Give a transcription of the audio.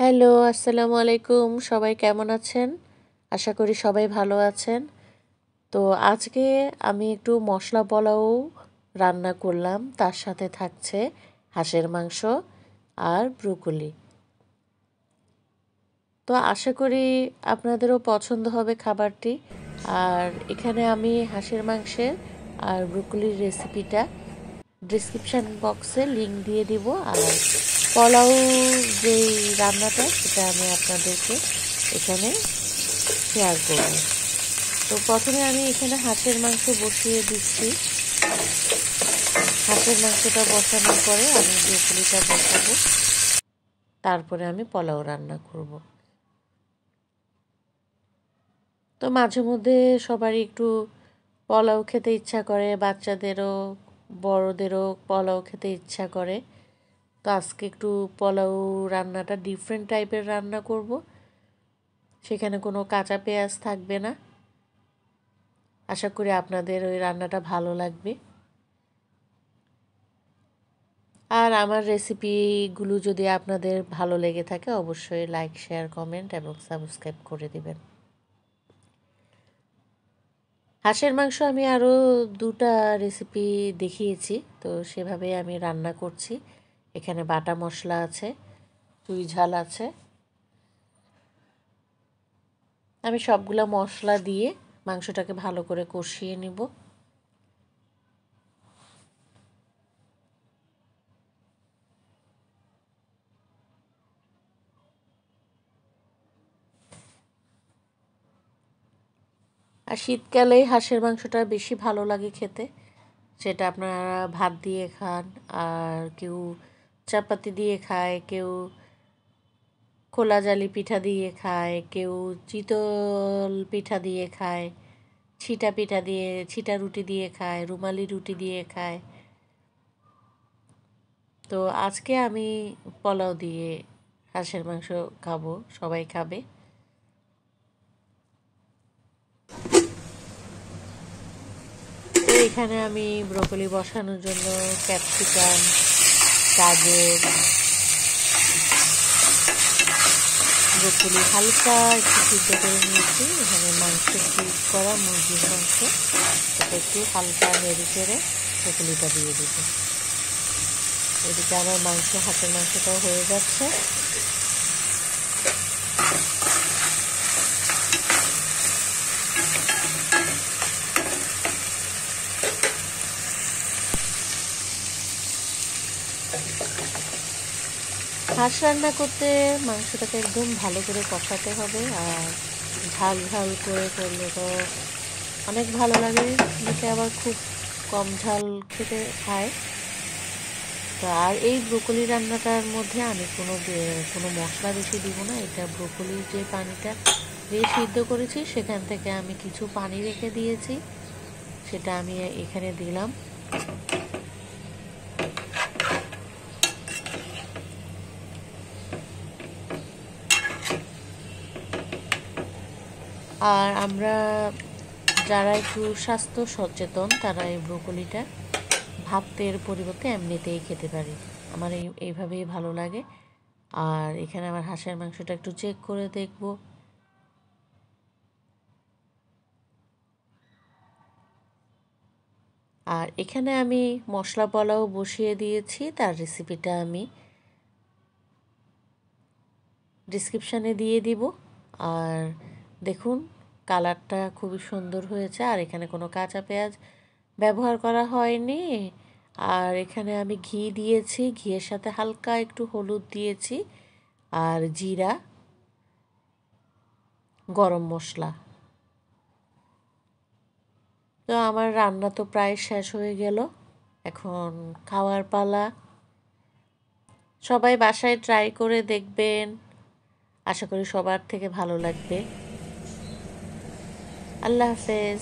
Hello, আসসালামু আলাইকুম। সবাই কেমন আছেন? আশা করি সবাই ভালো আছেন। তো আজকে আমি একটু মশলা পোলাও রান্না করলাম। তার সাথে থাকছে হাঁসের মাংস আর ব্রুকলি। তো আশা করি আপনাদেরও পছন্দ হবে খাবারটি। আর এখানে আমি হাঁসের মাংসের আর ব্রুকলির রেসিপিটা ডিসক্রিপশান বক্সে লিংক দিয়ে দিব। আর পোলাও যেই রান্নাটা সেটা আমি আপনাদেরকে এখানে শেয়ার করব। তো প্রথমে আমি এখানে হাঁসের মাংস বসিয়ে দিচ্ছি। হাঁসের মাংসটা বসানোর পরে আমি ব্রকলিটা বসাবো, তারপরে আমি পোলাও রান্না করব। তো মাঝে মধ্যে সবারই একটু পোলাও খেতে ইচ্ছা করে, বাচ্চাদেরও বড়দেরও পোলাও খেতে ইচ্ছা করে। তো আজকে একটু পোলাও রান্নাটা ডিফারেন্ট টাইপের রান্না করব। সেখানে কোনো কাঁচা পেঁয়াজ থাকবে না। আশা করি আপনাদের ওই রান্নাটা ভালো লাগবে। আর আমার রেসিপিগুলো যদি আপনাদের ভালো লেগে থাকে অবশ্যই লাইক, শেয়ার, কমেন্ট এবং সাবস্ক্রাইব করে দিবেন। হাঁসের মাংস আমি আরও 2টা রেসিপি দেখিয়েছি, তো সেভাবে আমি রান্না করছি। এখানে বাটা মশলা আছে, চুই ঝাল আছে। আমি সবগুলো মশলা দিয়ে মাংসটাকে ভালো করে কষিয়ে নিব। আর শীতকালে হাঁসের মাংসটা বেশি ভালো লাগে খেতে। সেটা আপনারা ভাত দিয়ে খান, আর কেউ চাপাতি দিয়ে খায়, কেউ খোলা জালি পিঠা দিয়ে খায়, কেউ চিতল পিঠা দিয়ে খায়, ছিটা পিঠা দিয়ে, ছিটা রুটি দিয়ে খায়, রুমালি রুটি দিয়ে খায়। তো আজকে আমি পোলাও দিয়ে হাঁসের মাংস খাবো, সবাই খাবে। তো এখানে আমি ব্রকলি বসানোর জন্য ক্যাপসিকাম, গাজর, ব্রকলি হালকা একটু সিদ্ধ করে নিয়েছি। এখানে মাংস পিস করা মুরগির মাংস, এটা একটু হালকা নেড়ে চেড়ে ব্রকলিটা দিয়ে দিব। এদিকে আমার হাঁসের মাংসটাও হয়ে যাচ্ছে। হাঁস রান্না করতে মাংসটাকে একদম ভালো করে কষাতে হবে, আর ঝাল ঝাল করে করলে তো অনেক ভালো লাগে। অনেকে আবার খুব কম ঝাল খেতে খায়। তো আর এই ব্রোকলি রান্নাটার মধ্যে আমি কোনো মশলা বেশি দিব না। এটা ব্রোকলির যে পানিটা দিয়ে সিদ্ধ করেছি সেখান থেকে আমি কিছু পানি রেখে দিয়েছি, সেটা আমি এখানে দিলাম। আর আমরা যারা একটু স্বাস্থ্য সচেতন তারা এই ব্রোকলিটা ভাতের পরিবর্তে এমনিতেই খেতে পারি। আমার এইভাবেই ভালো লাগে। আর এখানে আমার হাঁসের মাংসটা একটু চেক করে দেখব। আর এখানে আমি মশলা পোলাও বসিয়ে দিয়েছি, তার রেসিপিটা আমি ডিসক্রিপশানে দিয়ে দিব। আর দেখুন কালারটা খুবই সুন্দর হয়েছে, আর এখানে কোনো কাঁচা পেঁয়াজ ব্যবহার করা হয়নি। আর এখানে আমি ঘি দিয়েছি, ঘিয়ের সাথে হালকা একটু হলুদ দিয়েছি, আর জিরা, গরম মশলা। তো আমার রান্না তো প্রায় শেষ হয়ে গেল, এখন খাওয়ার পালা। সবাই বাসায় ট্রাই করে দেখবেন, আশা করি সবার থেকে ভালো লাগবে। আল্লাহ হাফেজ।